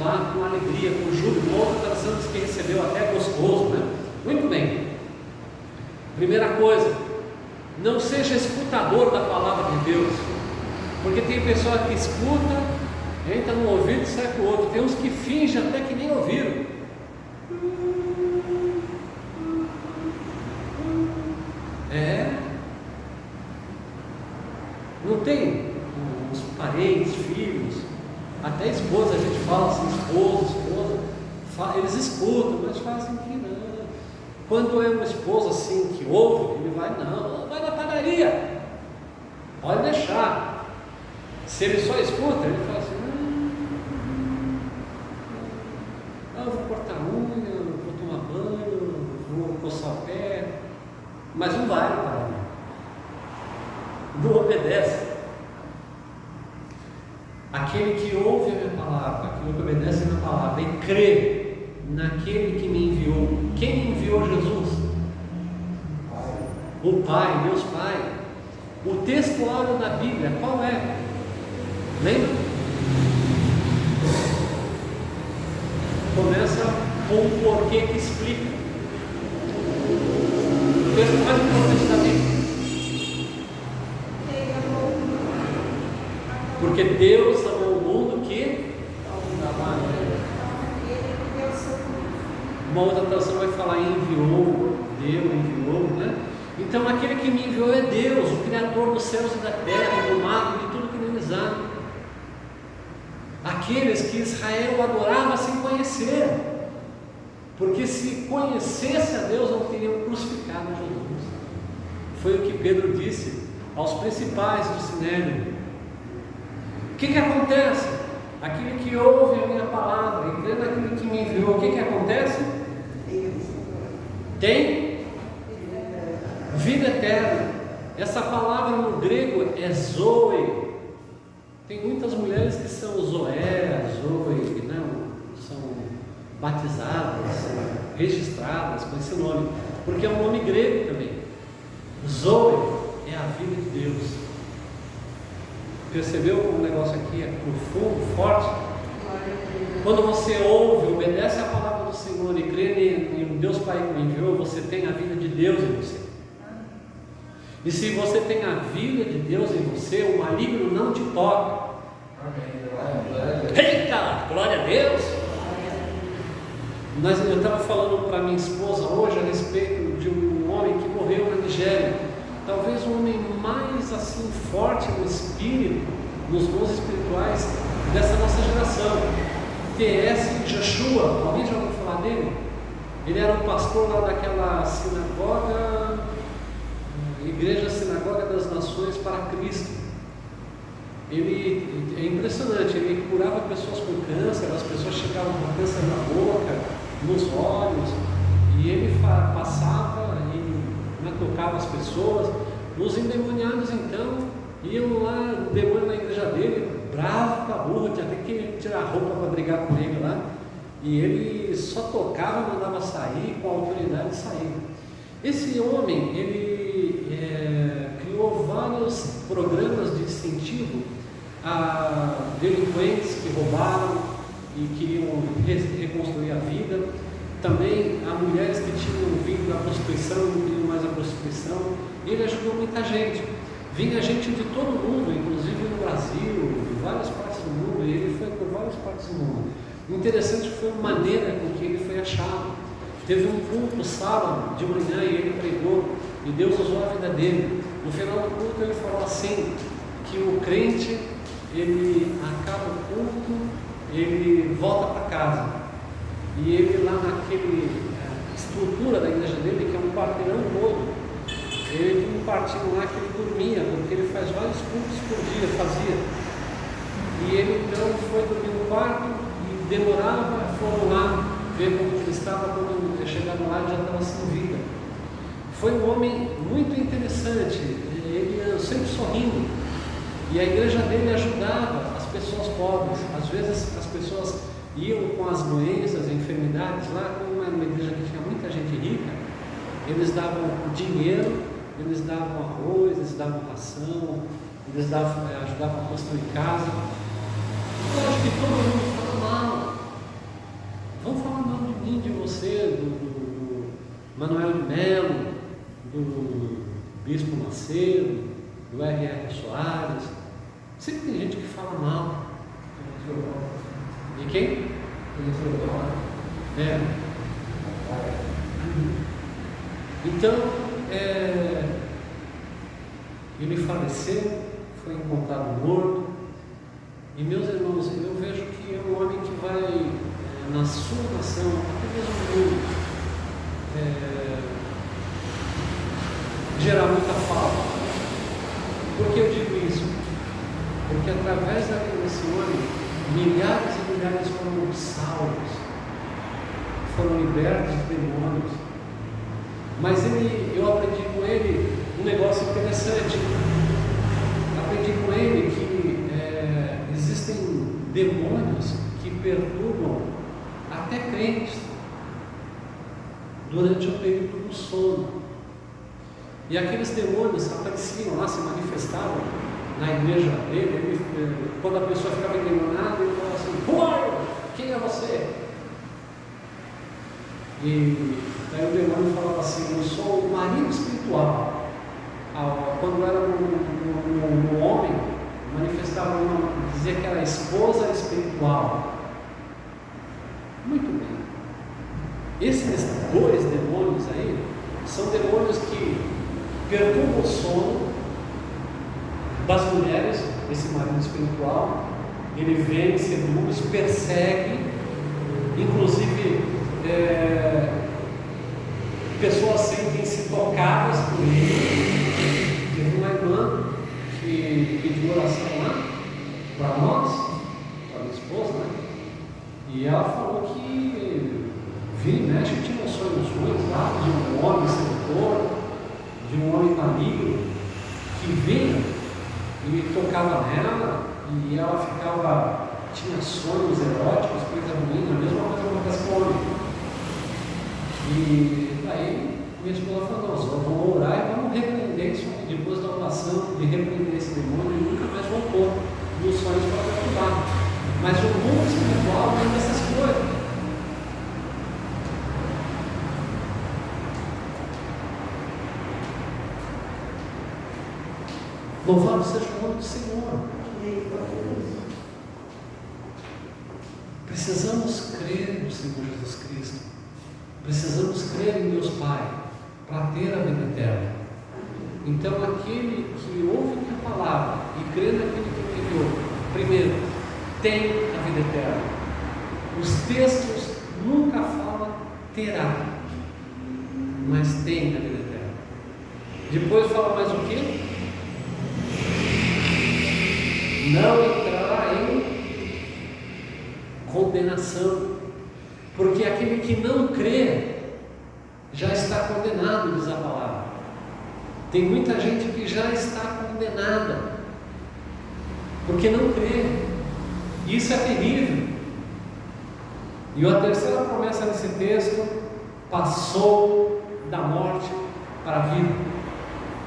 lá com alegria, com júbilo. Uma outra tradução diz que recebeu até gostoso, né? Muito bem. Primeira coisa, não seja escutador da palavra de Deus, porque tem pessoa que escuta, entra no ouvido e sai para o outro. Tem uns que fingem até que nem ouviram. Não tem os parentes, filhos, até esposa, a gente fala assim, esposa, eles escutam, mas fazem que não. Quando é uma esposa assim que ouve, ele vai na padaria, pode deixar. Se ele só escuta, ele fala assim, eu vou cortar a unha, vou tomar banho, vou coçar o pé, mas não vai na padaria. Não obedece. Aquele que ouve a minha palavra, aquele que obedece a minha palavra e crê naquele que me enviou. Quem enviou Jesus? O Pai, Deus Pai. O textuário da Bíblia, qual é? Lembra? Começa com o porquê que explica. O texto mais importante da Bíblia. Porque Deus amou o mundo que uma outra tradução vai falar enviou, enviou, né? Então aquele que me enviou é Deus, o Criador dos céus e da terra, do mar e de tudo que neles há. Aqueles que Israel adorava sem conhecer, porque se conhecesse a Deus não teriam crucificado Jesus. Foi o que Pedro disse aos principais do Sinédrio. O que acontece? Aquele que ouve a minha palavra e crê naquele que me enviou, o que acontece? Tem vida eterna. Essa palavra no grego é zoe. Tem muitas mulheres que são zoé, zoe, não, são batizadas, registradas com esse nome, porque é um nome grego também. Zoe é a vida de Deus. Percebeu como o negócio aqui é profundo, forte? Quando você ouve, obedece a palavra do Senhor e crê em Deus Pai que me enviou, você tem a vida de Deus em você. E se você tem a vida de Deus em você, o maligno não te toca. Eita, glória a Deus! Mas eu estava falando para minha esposa hoje a respeito de um homem que morreu na Nigéria. Talvez o homem mais assim forte no espírito, nos dons espirituais dessa nossa geração. T.S. Joshua, alguém já ouviu falar dele? Ele era um pastor lá daquela sinagoga, Igreja Sinagoga das Nações para Cristo. Ele é impressionante, ele curava pessoas com câncer, as pessoas chegavam com câncer na boca, nos olhos, e ele passava tocava as pessoas. Os endemoniados então iam lá, o demônio na igreja dele, bravo para burro, tinha até que tirar a roupa para brigar com ele lá, e ele só tocava, mandava sair, com a autoridade de sair. Esse homem, ele criou vários programas de incentivo a delinquentes que roubaram e queriam reconstruir a vida. Também a mulheres que tinham vindo da prostituição, não queriam mais a prostituição. Ele ajudou muita gente. Vinha gente de todo mundo, inclusive no Brasil, de várias partes do mundo, e ele foi por várias partes do mundo. O interessante foi a maneira com que ele foi achado. Teve um culto sábado de manhã e ele pregou, e Deus usou a vida dele. No final do culto ele falou assim, que o crente, ele acaba o culto, ele volta para casa. E ele lá naquele estrutura da igreja dele, que é um quarteirão todo, ele tinha um quartinho lá que ele dormia, porque ele faz vários cultos por dia, fazia. E ele então foi dormir no quarto e demorava, foram lá ver como ele estava, quando chegaram lá ele já estava sem vida. Foi um homem muito interessante, ele sempre sorrindo, e a igreja dele ajudava as pessoas pobres. Às vezes as pessoas iam com as doenças, enfermidades lá, como era uma igreja que tinha muita gente rica, eles davam dinheiro, eles davam arroz, eles davam ração, eles ajudavam a construir casa. Eu acho que todo mundo ficava mal, Financeiro, do R.R. Soares. Sempre tem gente que fala mal. De quem? Então, ele faleceu, foi encontrado morto. E meus irmãos, eu vejo que é um homem que vai, na sua nação, até mesmo no mundo, gerar muita falta. Por que eu digo isso? Porque através da vida desse homem, milhares e milhares foram salvos, foram libertos de demônios. Mas eu aprendi com ele um negócio interessante. Aprendi com ele que existem demônios que perturbam até crentes durante o período do sono. E aqueles demônios apareciam lá, se manifestavam na igreja dele. Quando a pessoa ficava endemoniada, ele falava assim: quem é você? E daí o demônio falava assim: eu sou o marido espiritual. Quando era no homem, manifestava dizia que era a esposa espiritual. Muito bem. Esses dois demônios aí são demônios que perturbam o sono das mulheres. Esse marido espiritual, ele vem, seduz, persegue, inclusive pessoas sentem-se tocadas por ele. Teve uma irmã que pediu oração lá para nós, para minha esposa, né? E ela falou que vira e mexe, tinha sonhos lá de um homem sedutor, de um homem maligno que vinha e tocava nela, e ela tinha sonhos eróticos, coisa ruim, a mesma coisa acontece com o homem. E aí minha esposa falou: nós vamos orar e vamos repreender isso. Depois da oração de repreender esse demônio, ele nunca mais voltou nos sonhos para perturbar. Mas o mundo espiritual tem essas coisas. Louvado seja o nome do Senhor. Precisamos crer no Senhor Jesus Cristo. Precisamos crer em Deus Pai para ter a vida eterna. Então, aquele que ouve minha palavra e crê naquele que me enviou, primeiro, tem a vida eterna. Os textos nunca falam terá, mas tem a vida eterna. Depois fala mais o quê? Não entrará em condenação, porque aquele que não crê já está condenado, diz a palavra. Tem muita gente que já está condenada porque não crê. Isso é terrível. E a terceira promessa nesse texto: passou da morte para a vida.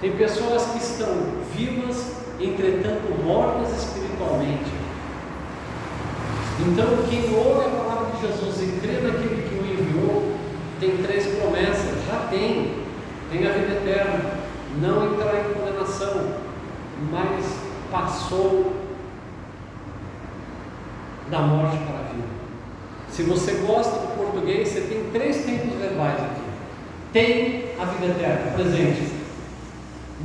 Tem pessoas que estão vivas, entretanto mortas espiritualmente. Então, quem ouve a palavra de Jesus e crê naquele que o enviou, tem três promessas. Já tem a vida eterna, não entrará em condenação, mas passou da morte para a vida. Se você gosta do português, você tem três tempos verbais aqui. Tem a vida eterna, presente.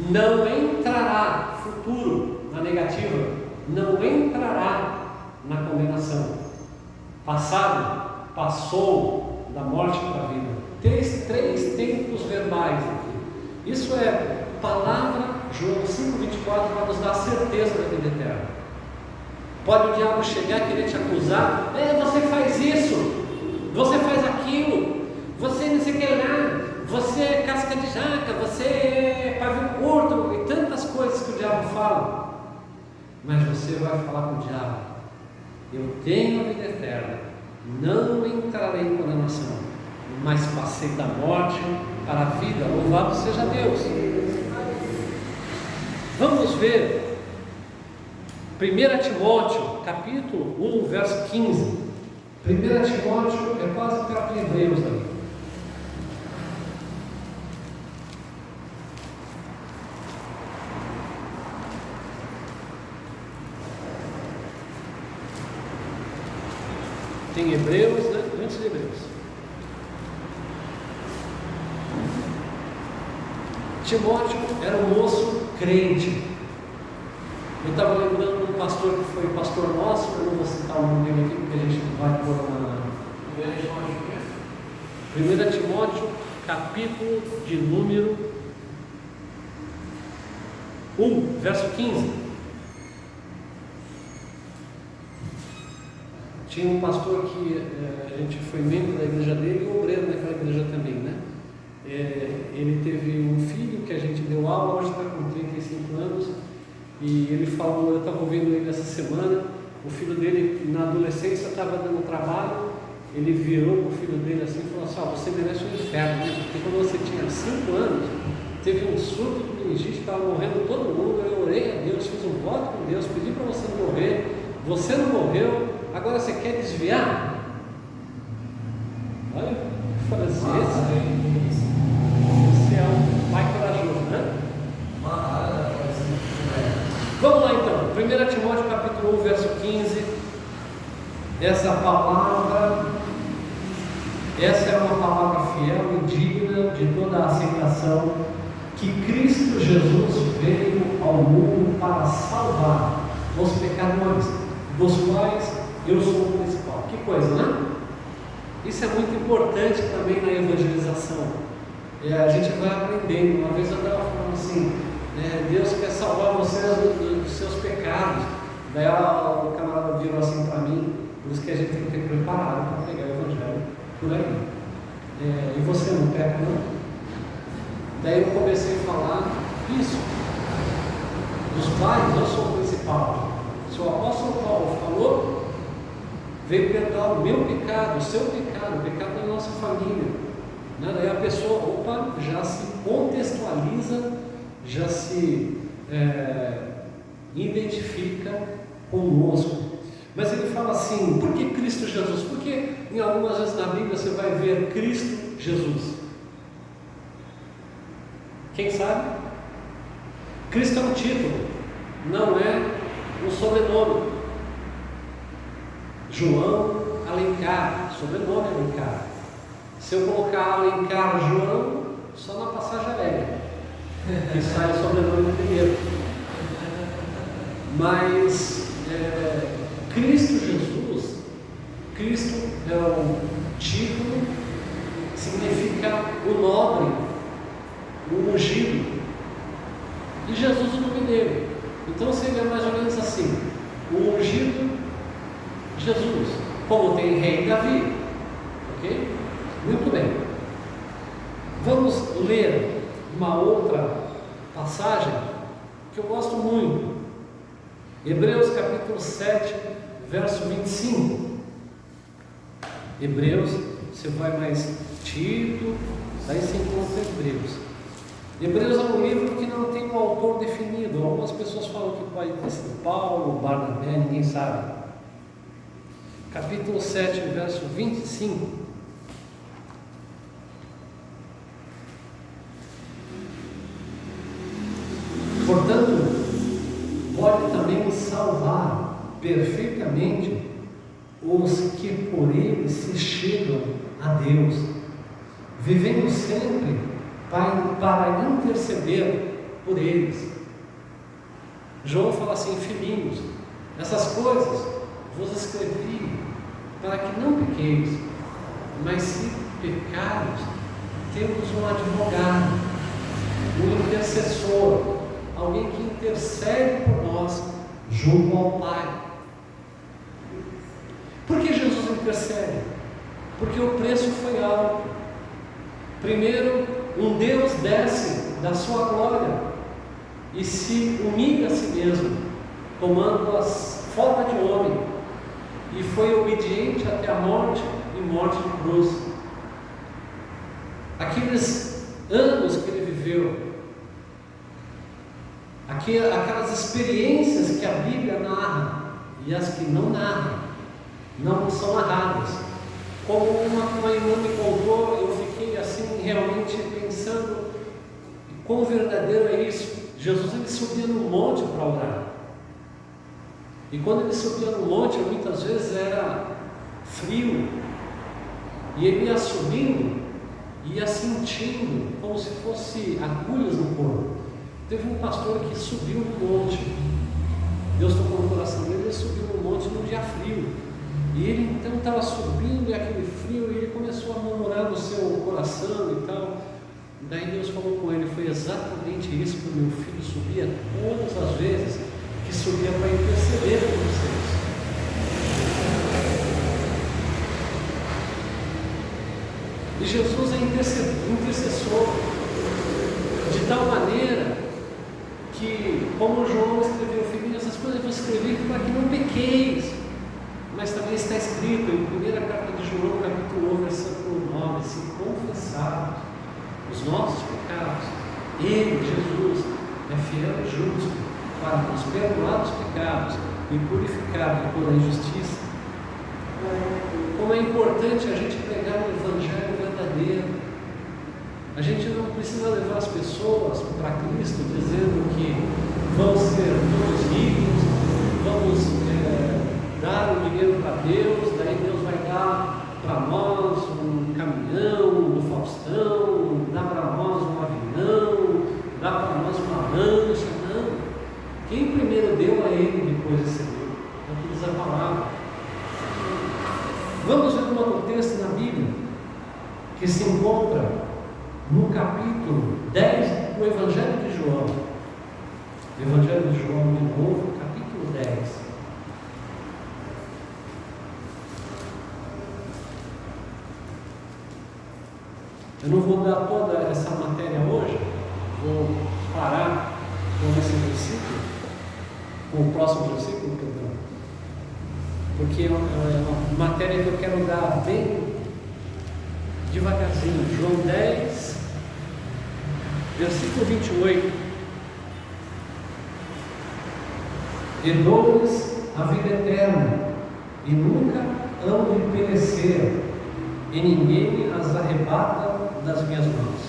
Não entrará, futuro, na negativa, não entrará na condenação. Passado, passou da morte para a vida. Três tempos verbais aqui. Isso é palavra, João 5,24, vai nos dar a certeza da vida eterna. Pode o diabo chegar e querer te acusar: você faz isso, você faz aquilo, você não sei o que lá, você é casca de jaca, você é pavio curto, e tantas coisas que o diabo fala. Mas você vai falar com o diabo: eu tenho a vida eterna, não entrarei em condenação, mas passei da morte para a vida. Louvado seja Deus. Vamos ver 1 Timóteo, capítulo 1, verso 15. 1 Timóteo é quase perto de Hebreus ali. Tem Hebreus, né? Antes de Hebreus. Timóteo era um moço crente. Eu estava lembrando de um pastor que foi pastor nosso, eu não vou citar o nome dele aqui porque a gente vai pôr na 1 Timóteo, capítulo de número 1, verso 15. Tinha um pastor que a gente foi membro da igreja dele e obreiro naquela igreja também, né? Ele teve um filho que a gente deu aula, hoje está com 35 anos, e ele falou, eu estava ouvindo ele essa semana, o filho dele na adolescência estava dando trabalho, ele virou para o filho dele assim e falou assim, você merece um inferno, né? Porque quando você tinha 5 anos, teve um surto de meningite, estava morrendo todo mundo, eu orei a Deus, fiz um voto com Deus, pedi para você não morrer, você não morreu, agora você quer desviar? Olha, eu falei assim, esse é um pai corajoso, né? Vamos lá então, 1 Timóteo capítulo 1, verso 15. Essa palavra, essa é uma palavra fiel e digna de toda a aceitação, que Cristo Jesus veio ao mundo para salvar os pecadores, dos quais eu sou o principal. Que coisa, né? Isso é muito importante também na evangelização. A gente vai aprendendo. Uma vez eu estava falando assim, Deus quer salvar vocês dos seus pecados. Daí o camarada virou assim para mim, por isso que a gente tem que ter preparado para pegar o evangelho por aí. E você não peca, não? Daí eu comecei a falar isso, dos quais eu sou o principal. Se o apóstolo Paulo falou, veio perdoar o meu pecado, o seu pecado, o pecado da nossa família. Daí a pessoa, já se contextualiza, já se identifica conosco. Mas ele fala assim, por que Cristo Jesus? Porque em algumas vezes na Bíblia você vai ver Cristo Jesus. Quem sabe? Cristo é um título, não é um sobrenome. João Alencar, sobrenome Alencar. Se eu colocar Alencar João, só na passagem aérea, que sai o sobrenome primeiro. Mas Cristo Jesus, Cristo é um título, significa o nobre, o ungido, e Jesus o nome dele. Então seria mais ou menos assim, o ungido Jesus, como tem rei Davi, ok? Muito bem. Vamos ler uma outra passagem que eu gosto muito. Hebreus capítulo 7, verso 25. Hebreus, você vai mais Tito, daí você encontra Hebreus. Hebreus é um livro que não tem um autor definido. Algumas pessoas falam que pode ter sido Paulo, Barnabé, ninguém sabe. Capítulo 7, verso 25. Portanto, pode também salvar perfeitamente os que por ele se chegam a Deus, vivendo sempre para interceder por eles. João fala assim, filhinhos, essas coisas vos escrevi para que não pequeis, mas se pecarmos, temos um advogado, um intercessor, alguém que intercede por nós junto ao Pai. Por que Jesus intercede? Porque o preço foi alto. Primeiro, um Deus desce da sua glória e se humilha a si mesmo, tomando a forma de homem, e foi obediente até a morte e morte de cruz. Aqueles anos que ele viveu, aquelas experiências que a Bíblia narra e as que não narra, não são narradas. Como uma irmã me contou, eu fiquei assim realmente pensando quão verdadeiro é isso. Jesus ele subia no monte para orar, e quando ele subia no monte muitas vezes era frio, e ele ia subindo, ia sentindo como se fosse agulhas no corpo. Teve um pastor que subiu no monte, Deus tocou no coração dele, ele subiu no monte num dia frio, e ele então estava subindo, e aquele frio, e ele começou a murmurar no seu coração e tal. Daí Deus falou com ele: foi exatamente isso que o meu filho subia todas as vezes que subia para interceder por vocês. E Jesus é intercessor de tal maneira que, como João escreveu: filhinhos, essas coisas eu vou escrever para que não pequeis. Mas também está escrito em 1ª carta de João, capítulo 1, versículo 9: se confessarmos os nossos pecados, Ele, Jesus, é fiel e justo para nos perdoar os pecados e purificar de toda a injustiça. Como é importante a gente pregar o Evangelho verdadeiro. A gente não precisa levar as pessoas para Cristo dizendo que vão ser todos ricos, vamos dar o dinheiro para Deus, daí Deus vai dar para nós um caminhão do Faustão, dá para nós um avião, dá para nós uma lancha. Não. Quem primeiro deu a Ele, depois recebeu. É o que diz a palavra. Vamos ver um outro texto na Bíblia que se encontra no capítulo 10 do Evangelho de João. Evangelho de João, de novo, capítulo 10. Eu não vou dar toda essa matéria hoje, vou parar com esse versículo, com o próximo versículo, perdão, porque é uma matéria que eu quero dar bem devagarzinho. João 10, versículo 28. E dou-lhes a vida eterna, e nunca hão de perecer, e ninguém as arrebata das minhas mãos.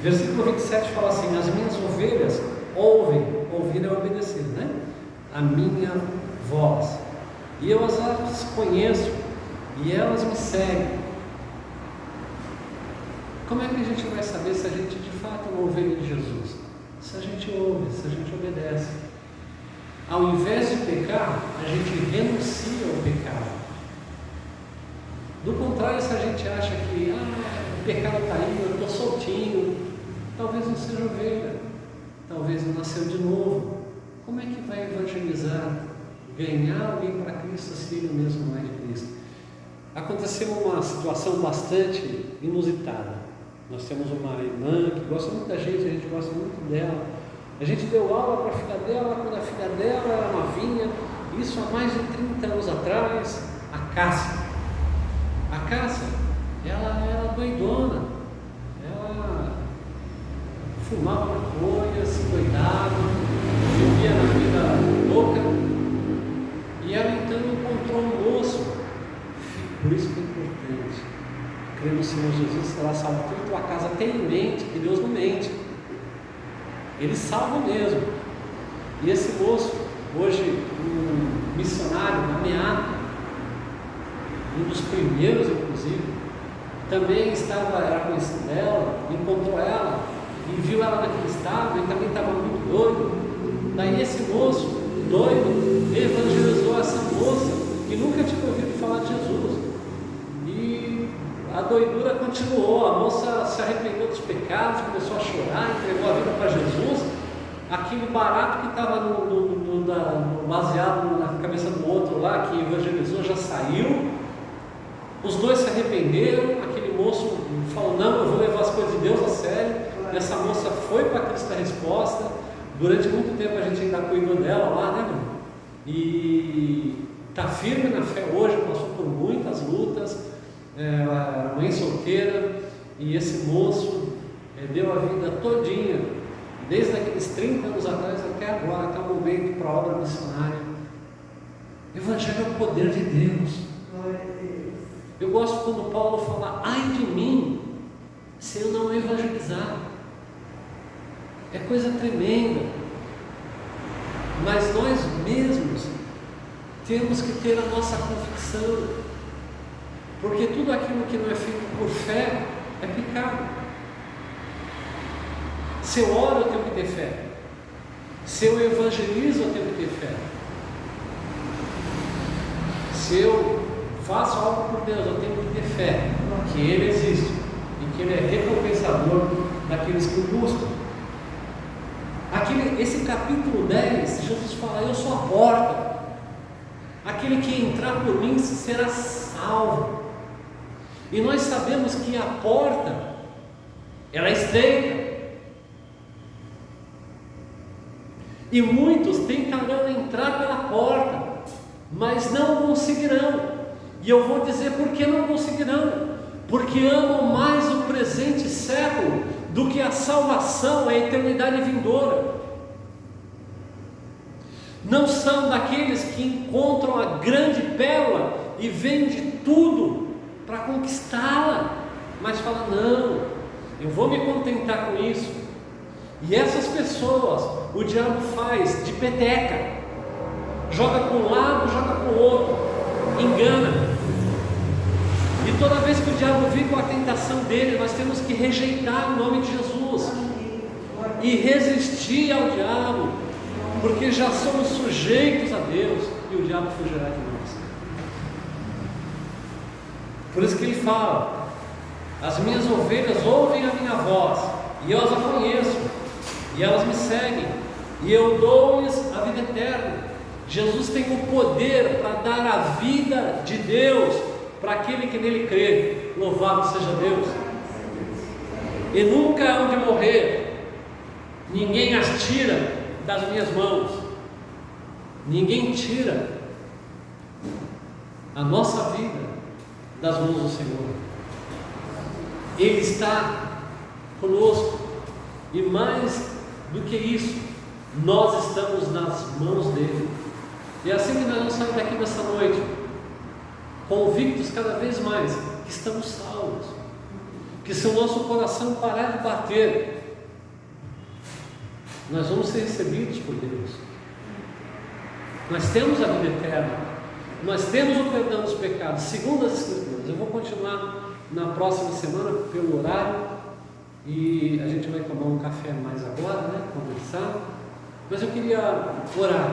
Versículo 27 fala assim: as minhas ovelhas ouvem, ouvir é obedecer, né? A minha voz, e eu as conheço, e elas me seguem. Como é que a gente vai saber se a gente de fato é uma ovelha de Jesus? Se a gente ouve, se a gente obedece. Ao invés de pecar, a gente renuncia ao pecado. Do contrário, se a gente acha que o pecado está aí, eu estou soltinho, talvez não seja ovelha, talvez não nasceu de novo. Como é que vai evangelizar, ganhar alguém para Cristo se ele mesmo não é de Cristo? Aconteceu uma situação bastante inusitada. Nós temos uma irmã que gosta muito da gente, a gente gosta muito dela. A gente deu aula para a filha dela quando a filha dela era novinha, isso há mais de 30 anos atrás. A Cássia. A Cássia, ela era doidona, ela fumava maconha, se doidava, vivia na vida louca, e ela então encontrou um moço. Por isso que é importante crer no Senhor Jesus, ela sabe tudo. Tua casa tem em mente que Deus não mente, Ele salva mesmo. E esse moço, hoje um missionário na Meata, um dos primeiros inclusive, também era conhecido dela, encontrou ela e viu ela naquele estado, e também estava muito doido. Daí esse moço doido evangelizou essa moça que nunca tinha ouvido falar de Jesus, e a doidura continuou. A moça se arrependeu dos pecados, começou a chorar, entregou a vida para Jesus. Aquele barato que estava baseado na cabeça do outro lá, que evangelizou, já saiu. Os dois se arrependeram. Aquele moço falou: não, eu vou levar as coisas de Deus a sério. E essa moça foi para Cristo a resposta. Durante muito tempo a gente ainda cuidou dela lá, né, irmão? E está firme na fé hoje, passou por muitas lutas. Ela era mãe solteira, e esse moço deu a vida todinha, desde aqueles 30 anos atrás até agora, até o momento, para a obra missionária. O Evangelho é o poder de Deus. Eu gosto quando Paulo fala: ai de mim se eu não evangelizar. É coisa tremenda. Mas nós mesmos temos que ter a nossa convicção. Porque tudo aquilo que não é feito por fé é pecado. Se eu oro, eu tenho que ter fé. Se eu evangelizo, eu tenho que ter fé. Se eu faço algo por Deus, eu tenho que ter fé que Ele existe e que Ele é recompensador daqueles que o buscam. Esse capítulo 10, Jesus fala: eu sou a porta. Aquele que entrar por mim será salvo. E nós sabemos que a porta, ela é estreita. E muitos tentarão entrar pela porta, mas não conseguirão. E eu vou dizer por que não conseguirão. Porque amam mais o presente século do que a salvação, a eternidade vindoura. Não são daqueles que encontram a grande pérola e vendem tudo para conquistá-la, mas falam: não, eu vou me contentar com isso. E essas pessoas o diabo faz de peteca, joga para um lado, joga para o outro, engana. E toda vez que o diabo vir com a tentação dele, nós temos que rejeitar o nome de Jesus e resistir ao diabo, porque já somos sujeitos a Deus e o diabo fugirá de nós. Por isso que ele fala: as minhas ovelhas ouvem a minha voz, e eu as conheço, e elas me seguem, e eu dou-lhes a vida eterna. Jesus tem o poder para dar a vida de Deus para aquele que nele crê. Louvado seja Deus. E nunca hão de morrer, ninguém as tira das minhas mãos. Ninguém tira a nossa vida das mãos do Senhor. Ele está conosco, e mais do que isso, nós estamos nas mãos dele. E é assim que nós vamos sair daqui nessa noite, convictos cada vez mais que estamos salvos, que se o nosso coração parar de bater, nós vamos ser recebidos por Deus. Nós temos a vida eterna, nós temos o perdão dos pecados, segundo as Escrituras. Eu vou continuar na próxima semana pelo horário, e a gente vai tomar um café mais agora, conversar. Mas eu queria orar.